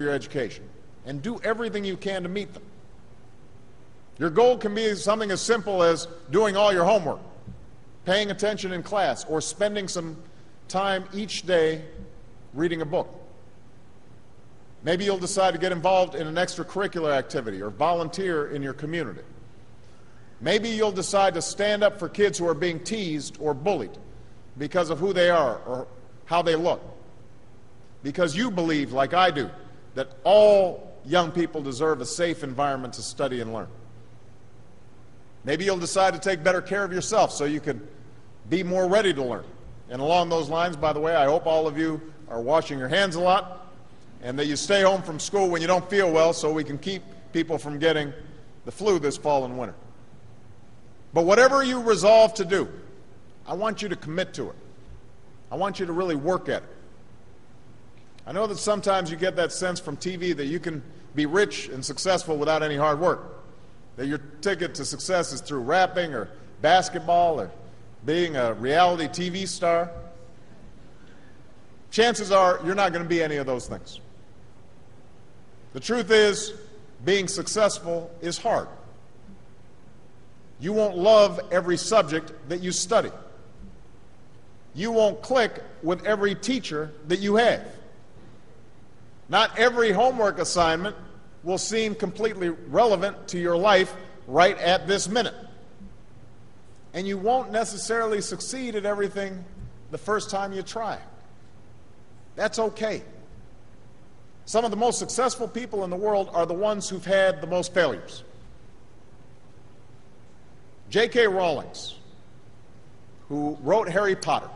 your education, and do everything you can to meet them. Your goal can be something as simple as doing all your homework, paying attention in class, or spending some time each day reading a book. Maybe you'll decide to get involved in an extracurricular activity or volunteer in your community. Maybe you'll decide to stand up for kids who are being teased or bullied because of who they are or how they look. Because you believe, like I do, that all young people deserve a safe environment to study and learn. Maybe you'll decide to take better care of yourself so you can be more ready to learn. And along those lines, by the way, I hope all of you are washing your hands a lot and that you stay home from school when you don't feel well so we can keep people from getting the flu this fall and winter. But whatever you resolve to do, I want you to commit to it. I want you to really work at it. I know that sometimes you get that sense from TV that you can be rich and successful without any hard work, that your ticket to success is through rapping or basketball or being a reality TV star. Chances are you're not going to be any of those things. The truth is, being successful is hard. You won't love every subject that you study. You won't click with every teacher that you have. Not every homework assignment will seem completely relevant to your life right at this minute. And you won't necessarily succeed at everything the first time you try. That's okay. Some of the most successful people in the world are the ones who've had the most failures. J.K. Rowling, who wrote Harry Potter,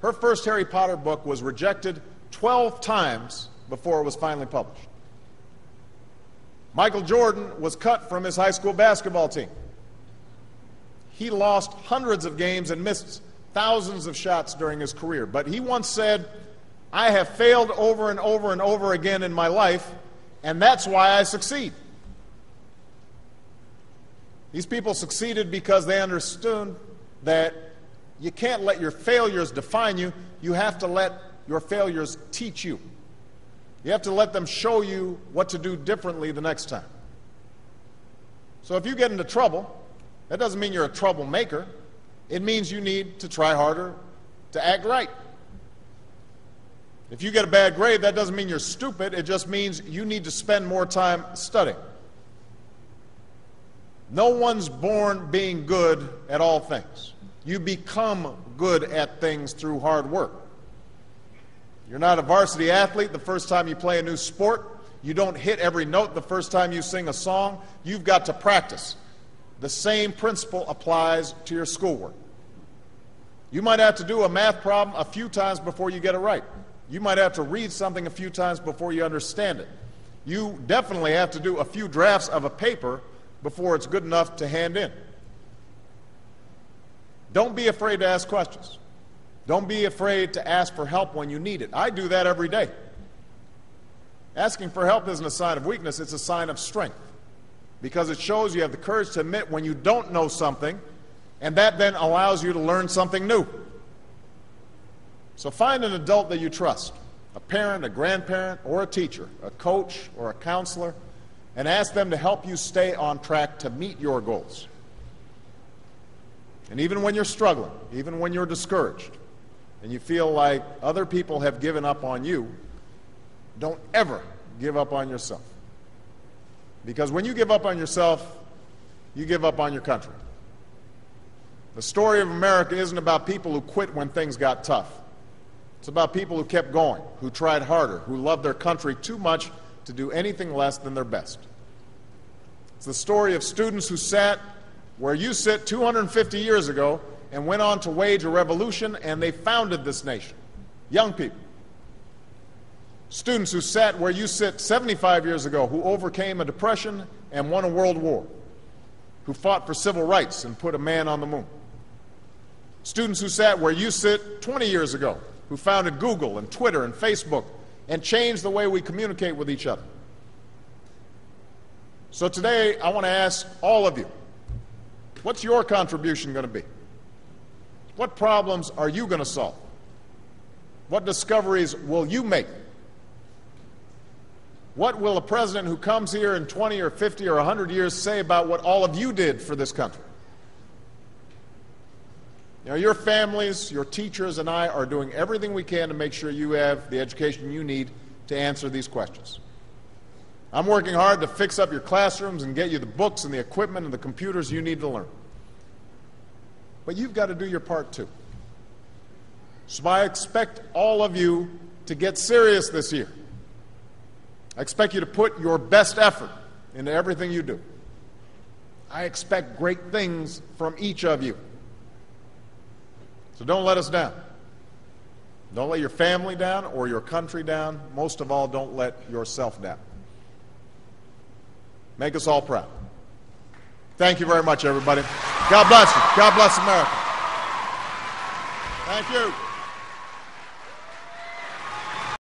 her first Harry Potter book was rejected 12 times before it was finally published. Michael Jordan was cut from his high school basketball team. He lost hundreds of games and missed thousands of shots during his career. But he once said, "I have failed over and over and over again in my life, and that's why I succeed." These people succeeded because they understood that you can't let your failures define you. You have to let your failures teach you. You have to let them show you what to do differently the next time. So if you get into trouble, that doesn't mean you're a troublemaker. It means you need to try harder to act right. If you get a bad grade, that doesn't mean you're stupid. It just means you need to spend more time studying. No one's born being good at all things. You become good at things through hard work. You're not a varsity athlete the first time you play a new sport. You don't hit every note the first time you sing a song. You've got to practice. The same principle applies to your schoolwork. You might have to do a math problem a few times before you get it right. You might have to read something a few times before you understand it. You definitely have to do a few drafts of a paper before it's good enough to hand in. Don't be afraid to ask questions. Don't be afraid to ask for help when you need it. I do that every day. Asking for help isn't a sign of weakness, it's a sign of strength, because it shows you have the courage to admit when you don't know something, and that then allows you to learn something new. So find an adult that you trust, a parent, a grandparent, or a teacher, a coach, or a counselor, and ask them to help you stay on track to meet your goals. And even when you're struggling, even when you're discouraged, and you feel like other people have given up on you, don't ever give up on yourself. Because when you give up on yourself, you give up on your country. The story of America isn't about people who quit when things got tough. It's about people who kept going, who tried harder, who loved their country too much to do anything less than their best. It's the story of students who sat where you sit 250 years ago and went on to wage a revolution, and they founded this nation. Young people. Students who sat where you sit 75 years ago, who overcame a depression and won a world war, who fought for civil rights and put a man on the moon. Students who sat where you sit 20 years ago, who founded Google and Twitter and Facebook and changed the way we communicate with each other. So today, I want to ask all of you, what's your contribution going to be? What problems are you going to solve? What discoveries will you make? What will a president who comes here in 20 or 50 or 100 years say about what all of you did for this country? You know, your families, your teachers, and I are doing everything we can to make sure you have the education you need to answer these questions. I'm working hard to fix up your classrooms and get you the books and the equipment and the computers you need to learn. But you've got to do your part too. So I expect all of you to get serious this year. I expect you to put your best effort into everything you do. I expect great things from each of you. So don't let us down. Don't let your family down or your country down. Most of all, don't let yourself down. Make us all proud. Thank you very much, everybody. God bless you. God bless America. Thank you.